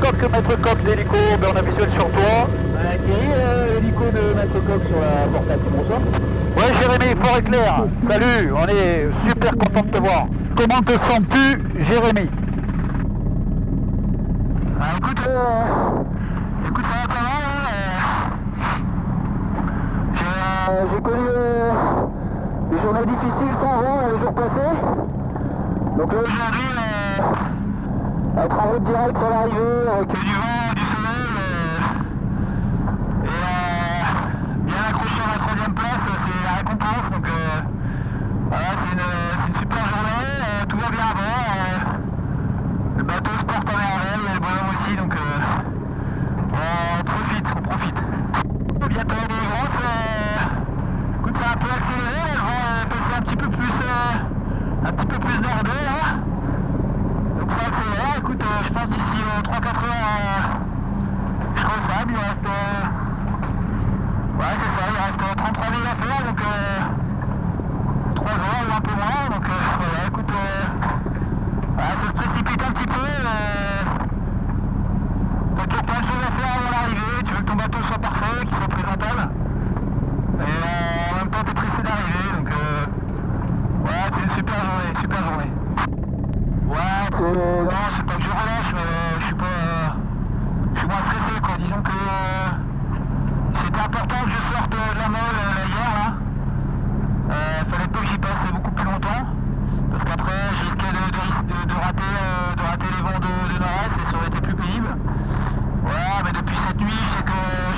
Coq, Maître Coq d'hélico, on a visuel sur toi. Thierry, l'hélico de Maître Coq sur la portable, bonsoir. Ouais Jérémy, fort et clair. Salut, on est super content de te voir. Comment te sens-tu, Jérémy? Écoute, ça va pas mal. J'ai connu des journées difficiles sans vent les jours passés. Donc là aujourd'hui, être en route direct sur l'arrivée, avec du vent, du soleil, et bien accroché à la troisième place, c'est la récompense. Donc voilà, c'est une super journée, tout va bien avant. Le bateau se porte en merveille, et le bonhomme aussi, donc on profite. Bientôt des grosses, écoute, c'est un peu accéléré, le vent est passé un petit peu plus nordeux là. Donc ça accélère, écoute, je pense d'ici 3-4 heures, je serai au sable, il reste... ouais c'est ça, il reste 33 000 à faire, donc 3 heures ou un peu moins, donc voilà, écoute, voilà, ça se précipite un petit peu, t'as toujours plein de choses à faire avant l'arrivée, tu veux que ton bateau soit parfait, qu'il soit présentable, et en même temps t'es pressé d'arriver, donc voilà, c'est une super journée. Ouais, non, c'est pas que je relâche, mais je suis moins stressé, quoi. Disons que c'était important que je sorte de la molle hier, là. Fallait pas que j'y passe beaucoup plus longtemps, parce qu'après, je risquais de rater les vents de nord-est, et ça aurait été plus pénible. Voilà, mais depuis cette nuit, je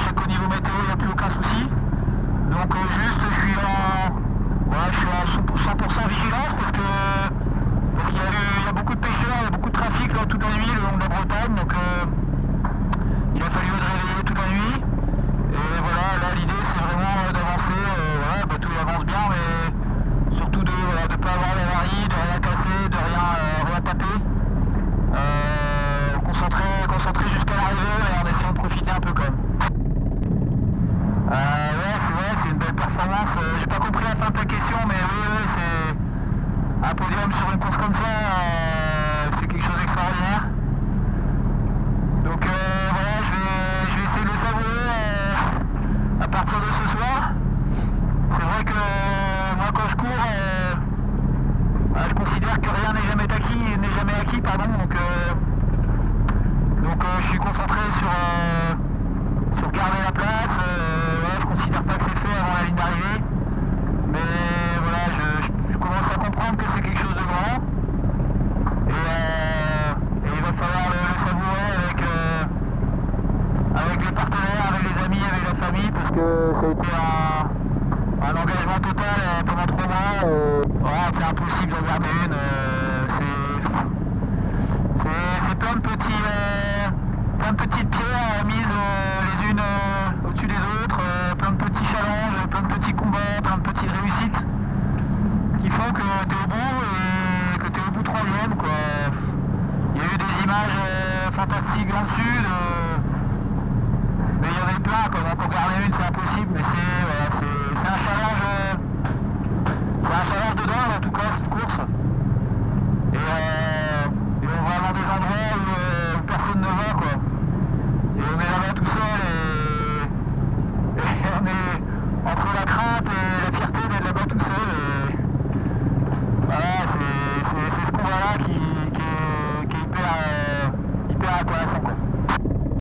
sais qu'au niveau météo, il n'y a plus aucun souci. Donc juste, je suis en 100% vigilance, parce qu'il y a beaucoup de pêcheurs, il y a beaucoup de trafic là, toute la nuit le long de la Bretagne, donc il a fallu être réveillé toute la nuit. Et voilà, là l'idée c'est vraiment d'avancer, voilà, le bateau il avance bien, mais surtout de ne pas avoir l'avarie, de rien casser, de rien taper. Concentré jusqu'à l'arrivée et en essayant de profiter un peu quand même. Ouais, c'est vrai, c'est une belle performance. J'ai pas compris la fin de ta question, mais oui, c'est un podium sur une course comme ça, c'est quelque chose d'extraordinaire. Donc voilà, je vais essayer de le savourer à partir de ce soir. C'est vrai que moi quand je cours, je considère que rien n'est jamais acquis, pardon. Donc je suis concentré sur garder la place. Voilà, je considère pas que c'est fait avant la ligne d'arrivée. Mais voilà, je commence à comprendre que c'est quelque chose de grand. Et il va falloir le savourer avec les partenaires, avec les amis, avec la famille, parce que ça a été un engagement total pendant 3 mois. Voilà, c'est impossible d'en garder une. C'est plein de petites pierres mises les unes au-dessus des autres, plein de petits challenges, plein de petits combats, plein de petites réussites qui font que tu es au bout et que tu es au bout 3e, quoi. Il y a eu des images fantastiques dans le sud, mais il y en a plein, quoi. Donc en garder une c'est impossible, mais